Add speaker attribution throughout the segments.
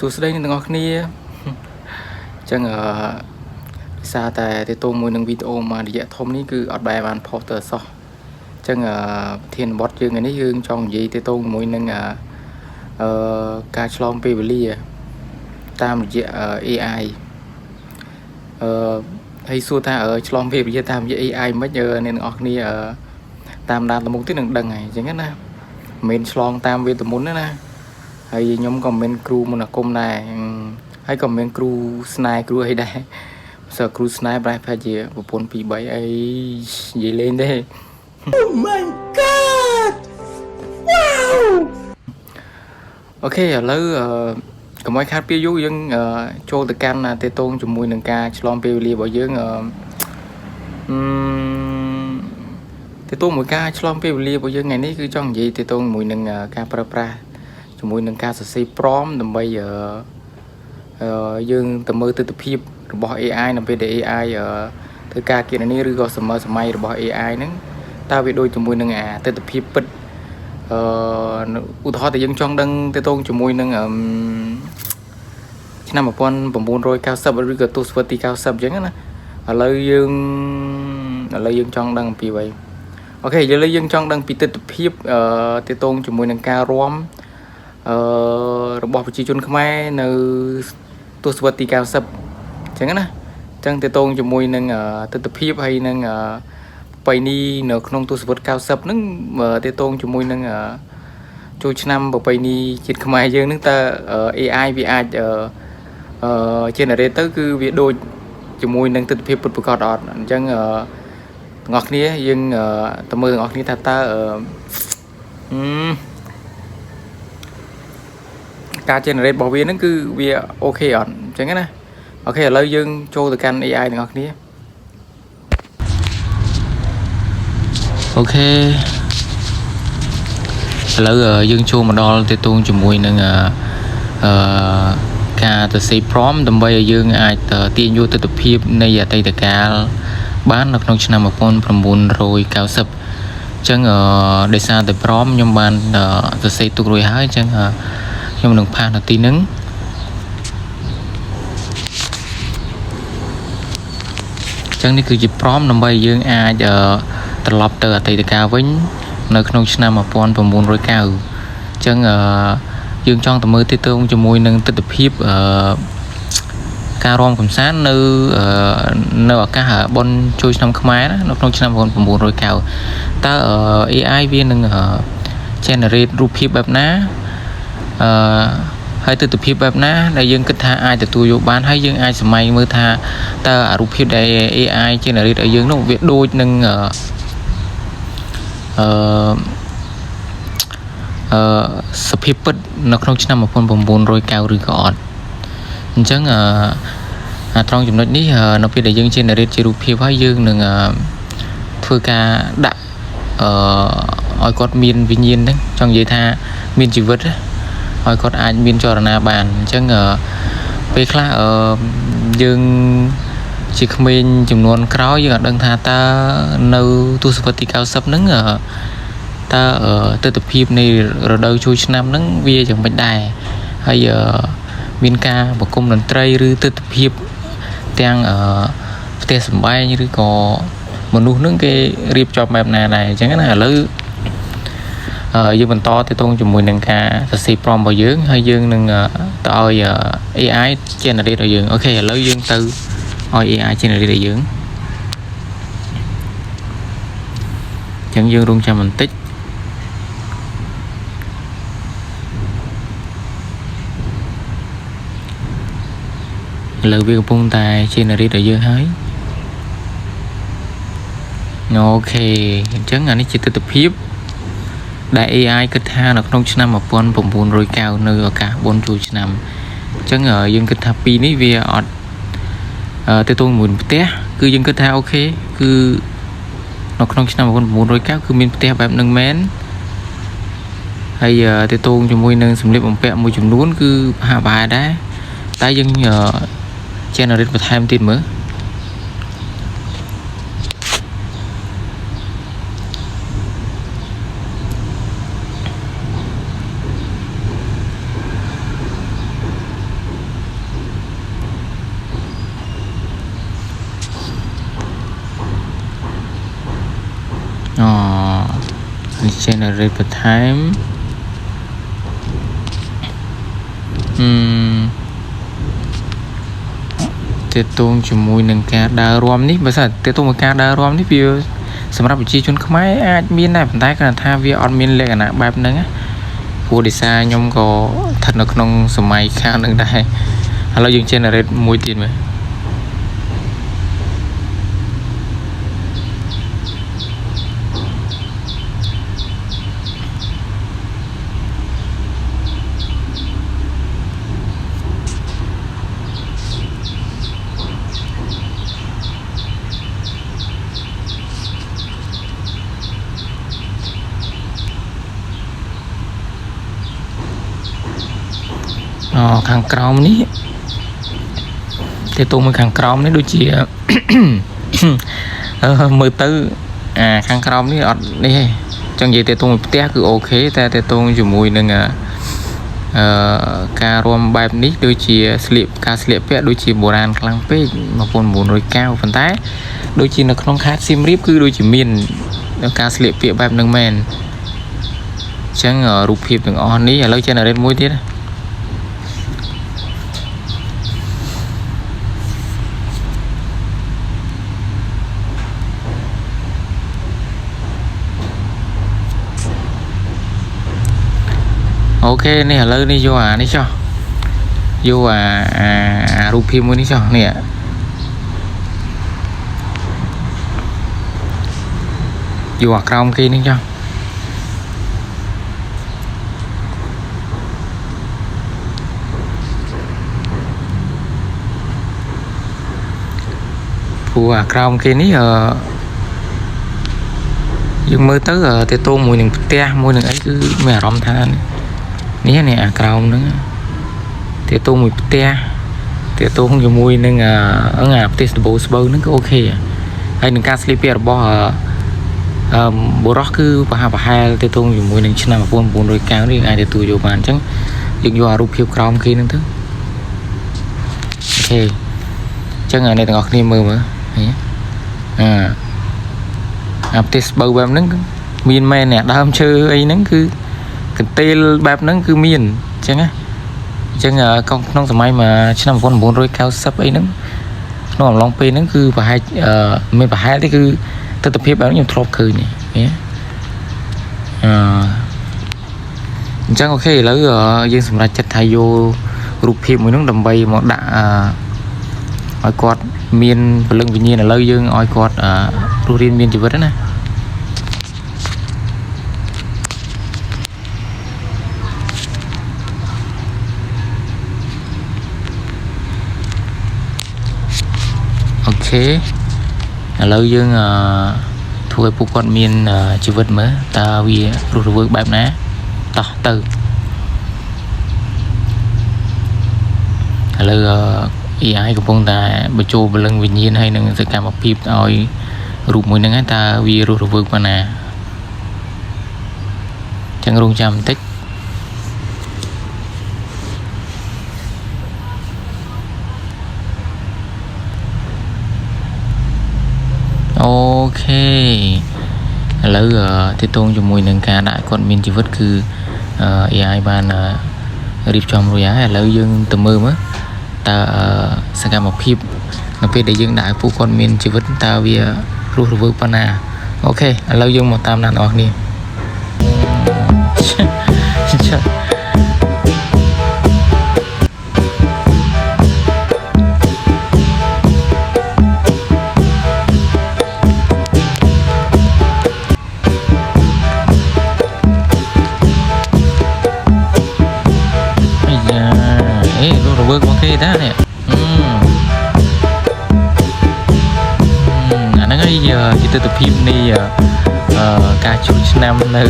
Speaker 1: សួស្តីអ្នកទាំងអស់គ្នាចឹងសារតែទៅតមួយនឹងវីដេអូមករយៈធំនេះគឺអត់បែរបានផុសទៅសោះចឹងប្រធានបទយើងថ្ងៃនេះយើងចង់និយាយទៅជាមួយនឹងការឆ្លងពេលវេលាតាមរយៈ AI ហើយសួរថាឆ្លងពេលវេលាតាមរយៈ AI មិនអ្នកទាំងអស់គ្នាតាមដានទៅមុខទៀតនឹងដឹងហើយចឹងណាមិនមែនឆ្លងតាមវេទមន្តណាហើយខ្ញុំក៏មិនគ្រូមន្តអាគមដែរហើយក៏មិនគ្រូស្នេហ៍គ្រូអីដែរសើគ្រូស្នេហ៍ប្រហែលជាប្រពន្ធ2 3អីនិយាយលេងទេ Oh my god wow អូខេឥឡូវកុំឲ្យខាតពេលយូរយើងចូលទៅកាន់តេតងជាមួយនឹងការឆ្លងពេលវេលារបស់យើងតេតងមួយការឆ្លងពេលវេលារបស់យើងថ្ងៃនេះគឺចង់និយាយតេតងជាមួយនឹងការប្រើប្រាស់ជាមួយនឹងការសរសេរព្រមដើម្បីយើងទៅមើលទិដ្ឋភាពរបស់ AI នៅពេលដែល AI ធ្វើការគណនាឬក៏សម័យរបស់ AI ហ្នឹងតើវាដូចជាមួយនឹងទិដ្ឋភាពពិតឧទាហរណ៍តែយើងចង់ដឹងទៅតងជាមួយនឹងឆ្នាំ1990ឬក៏ទសវត្សរ៍ទី90អញ្ចឹងណាឥឡូវយើងចង់ដឹងអំពីអ្វីអូខេឥឡូវយើងចង់ដឹងពីទិដ្ឋភាពទៅតងជាមួយនឹងការរួមរបស់ប្រជាជនខ្មែរនៅទសវត្សរ៍ទី90អញ្ចឹងណាអញ្ចឹងទៅតងជាមួយនឹងទិដ្ឋភាពហើយនឹងបៃនីនៅក្នុងទសវត្សរ៍90ហ្នឹងទៅតងជាមួយនឹងចូលឆ្នាំប្រពៃណីជាតិខ្មែរយើងហ្នឹងតើ AI វាអាចgenerate ទៅគឺវាដូចជាមួយនឹងទិដ្ឋភាពពិតប្រាកដអត់អញ្ចឹងទាំងអស់គ្នាយើងទៅមើលទាំងអស់គ្នាថាតើការ generate របស់វាហ្នឹងគឺវាអូខេអត់អញ្ចឹងណាអូខេឥឡូវយើងចូលទៅកាន់ AI ទាំងអស់គ្នាអូខេឥឡូវយើងចូលមកដល់ទៅទងជាមួយនឹងការទៅសេ prompt ដើម្បីឲ្យយើងអាចទាញយកទិដ្ឋភាពនៃអតីតកាលបាននៅក្នុងឆ្នាំ1990អញ្ចឹងដោយសារតែ prompt ខ្ញុំបានទៅសេទុករួចហើយអញ្ចឹងខ្ញុំនឹងផាសនៅទីហ្នឹងអញ្ចឹងនេះគឺជា prompt ដើម្បីយើងអាចត្រឡប់ទៅអតីតកាលវិញនៅក្នុងឆ្នាំ1990អញ្ចឹងយើងចង់ទៅមើលទីតងជាមួយនឹងទិដ្ឋភាពការរួមកំសាន្តនៅឱកាសបុណ្យចូលឆ្នាំខ្មែរណានៅក្នុងឆ្នាំ1990តើ AI វានឹង generate រូបភាពបែបណាហើយទិដ្ឋភាពបែបណាដែលយើងគិតថាអាចទទួលយកបានហើយយើងអាចសម័យមើលថាតើរូបភាពដែល AI generate ឲ្យយើងនោះវាដូចនឹងសភាពពិតនៅក្នុងឆ្នាំ1990ឬក៏អត់អញ្ចឹងត្រង់ចំណុចនេះនៅពេលដែលយើង generate ជារូបភាពហើយយើងនឹងធ្វើការដាក់ឲ្យគាត់មានវិញ្ញាណហ្នឹងចង់និយាយថាមានជីវិតឲ្យគាត់អាចមានចលនាបានអញ្ចឹងពេលខ្លះយើងជាក្មេងចំនួនក្រោយយើងអត់ដឹងថាតើនៅទសវត្សរ៍ទី90ហ្នឹងតើទិដ្ឋភាពនៃរដូវចូលឆ្នាំហ្នឹងវាយ៉ាងម៉េចដែរហើយមានការប្រគំតន្ត្រីឬទិដ្ឋភាពទាំងផ្ទះសម្បែងឬក៏មនុស្សហ្នឹងគេរៀបចំបែបណាដែរអញ្ចឹងណាឥឡូវយើងបន្តទៅតងជាមួយនឹងការសរសេរ prompt របស់យើងហើយយើងនឹងទៅឲ្យ AI generate ឲ្យយើងអូខេឥឡូវយើងទៅឲ្យ AI generate ឲ្យយើងអញ្ចឹងយើងរងចាំបន្តិចឥឡូវវាកំពុងតែ generate ឲ្យយើងហើយអូខេអញ្ចឹងអានេះជាទិដ្ឋភាពដែល AI គិតថានៅក្នុងឆ្នាំ1990នៅឱកាសបុណ្យចូលឆ្នាំអញ្ចឹងយើងគិតថាពីនេះវាអត់ទៅទងមួយផ្ទះគឺយើងគិតថាអូខេគឺនៅក្នុងឆ្នាំ1990គឺមានផ្ទះបែបហ្នឹងមែនហើយទៅទងជាមួយនឹងសម្លៀកបំពាក់មួយចំនួនគឺហាក់ប្រហែលដែរតែយើងgenerate បន្ថែមទៀតមើល generate per time ទាក់ទងជាមួយនឹងការដើររាំនេះបើសិនទាក់ទងនឹងការដើររាំនេះវាសម្រាប់ប្រជាជនខ្មែរអាចមានដែរប៉ុន្តែគ្រាន់តែថាវាអត់មានលក្ខណៈបែបហ្នឹងណាព្រោះដោយសារខ្ញុំក៏ស្ថិតនៅក្នុងសម័យខាងហ្នឹងដែរឥឡូវយើង generate មួយទៀតមើលខាងក្រោមនេះទាក់ទងមួយខាងក្រោមនេះដូចជា មើលទៅខាងក្រោមនេះអត់នេះទេចឹងនិយាយទាក់ទងមួយផ្ទះគឺអូខេតែទាក់ទងជាមួយនឹងការរួមបែបនេះដូចជាការស្លៀកពាក់ដូចជាបុរាណខ្លាំងពេក1909ប៉ុន្តែដូចជានៅក្នុងខេត្តសៀមរាបគឺដូចជាមានការស្លៀកពាក់បែបហ្នឹងមែនអញ្ចឹងរូបភាពទាំងអស់នេះឥឡូវ generate មួយទៀតអូខេនេះឥឡូវនេះយកនេះចុះយករូបភាពមួយនេះចុះនេះយកក្រោមគេនេះចុះព្រោះក្រោមគេនេះយើងមើលទៅទាក់ទងមួយនឹងផ្ទះមួយនឹងអីគឺមានអារម្មណ៍ថានេះក្រោមហ្នឹងទាក់ទងមួយផ្ទះទាក់ទងជាមួយនឹងផ្ទះស្បូវហ្នឹងក៏អូខេហើយនឹងការស្លៀកពាក់របស់បុរសគឺប្រហែលទាក់ទងជាមួយនឹងឆ្នាំ1909នេះអាចទទួលយកបានអញ្ចឹងយើងយករូបភាពក្រោមគេហ្នឹងទៅអូខេអញ្ចឹងអ្នកទាំងអស់គ្នាមើលផ្ទះស្បូវបែបហ្នឹងមានមែនអ្នកដើមឈើអីហ្នឹងគឺកន្ទេលបែបហ្នឹងគឺមានអញ្ចឹងណាអញ្ចឹងក្នុងសម័យមកឆ្នាំ1990អីហ្នឹងក្នុងអំឡុងពេលហ្នឹងគឺប្រហែលមានប្រហែលទេគឺទស្សនវិជ្ជាបែបខ្ញុំធ្លាប់ឃើញនេះអញ្ចឹងអូខេឥឡូវយើងសម្រាប់ចិត្តថាយករូបភាពមួយហ្នឹងដើម្បីមកដាក់ឲ្យគាត់មានពលឹងវិញ្ញាណឥឡូវយើងឲ្យគាត់រស់រានមានជីវិតណាអូខេឥឡូវយើងធ្វើឲ្យពួកគាត់មានជីវិតមើលតើវារស់រវើកបែបណាតោះទៅឥឡូវAI កំពុងតែបញ្ចូលពលឹងវិញ្ញាណហើយនឹងសកម្មភាពឲ្យរូបមួយហ្នឹងតើវារស់រវើកប៉ុណ្ណាចឹងរងចាំបន្តិចអូខេឥឡូវទាក់ទងជាមួយនឹងការដាក់គាត់មានជីវិតគឺ AI បានរៀបចំរួចហើយឥឡូវយើងទៅមើលតើសកម្មភាពនៅពេលដែលយើងដាក់ឲ្យពួកគាត់មានជីវិតតើវារស់រវើកប៉ុណ្ណាអូខេឥឡូវយើងមកតាមដានអ្នកនរគ្នារវើកមកគេតានេះអាហ្នឹងហើយជាទស្សនវិជ្ជានៃការជួយឆ្នាំនៅ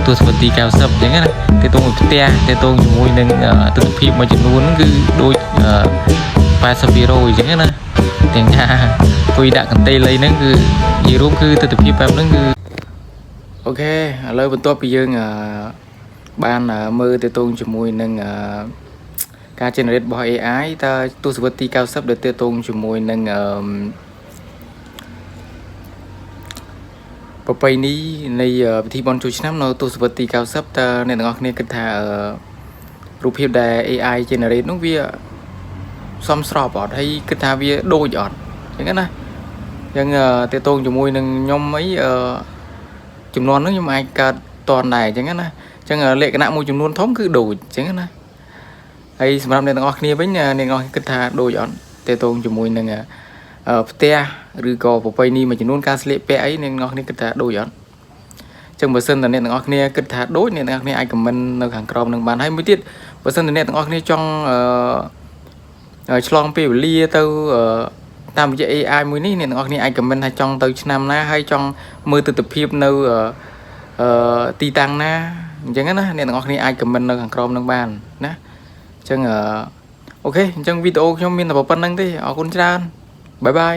Speaker 1: ទស្សវត្សទី90អញ្ចឹងណាទាក់ទងមួយផ្ទះទាក់ទងជាមួយនឹងទស្សនវិជ្ជាមួយចំនួនហ្នឹងគឺដូច80%អញ្ចឹងណាទាំងថាអង្គុយដាក់កន្ទេលអីហ្នឹងគឺនិយាយរួមគឺទស្សនវិជ្ជាបែបហ្នឹងគឺអូខេឥឡូវបន្ទាប់ពីយើងបានមើលទាក់ទងជាមួយនឹងការ generate របស់ AI តើទស្សវត្សទី90ដែលទាក់ទងជាមួយនឹង ប្រពៃណីនៃពិធីបុណ្យចូលឆ្នាំនៅទសវត្សទី90តើអ្នកទាំងអស់គ្នាគិតថារូបភាពដែល AI generate នោះវាសមស្របអត់ហើយគិតថាវាដូចអត់អញ្ចឹងណាអញ្ចឹងតេតងជាមួយនឹងខ្ញុំអីចំនួនហ្នឹងខ្ញុំអាចកើតតនដែរអញ្ចឹងណាអញ្ចឹងលក្ខណៈមួយចំនួនធំគឺដូចអញ្ចឹងណាហើយសម្រាប់អ្នកទាំងអស់គ្នាវិញអ្នកទាំងអស់គិតថាដូចអត់តេតងជាមួយនឹងផ្ទះឬក៏ប្រពៃណីមួយចំនួនការស្លៀកពាក់អីអ្នកទាំងអស់គ្នាគិតថាដូចអត់ចឹងបើសិនតែអ្នកទាំងអស់គ្នាគិតថាដូចអ្នកទាំងអស់គ្នាអាចខមមិននៅខាងក្រោមនឹងបានហើយមួយទៀតបើសិនតែអ្នកទាំងអស់គ្នាចង់ឆ្លងពេលវេលាទៅតាមរយៈ AI មួយនេះអ្នកទាំងអស់គ្នាអាចខមមិនថាចង់ទៅឆ្នាំណាហើយចង់មើលទស្សនវិជ្ជានៅទីតាំងណាអញ្ចឹងណាអ្នកទាំងអស់គ្នាអាចខមមិននៅខាងក្រោមនឹងបានណាអញ្ចឹងអូខេអញ្ចឹងវីដេអូខ្ញុំមានតែប៉ុណ្្នឹងទេអរគុណច្រើនបាយបាយ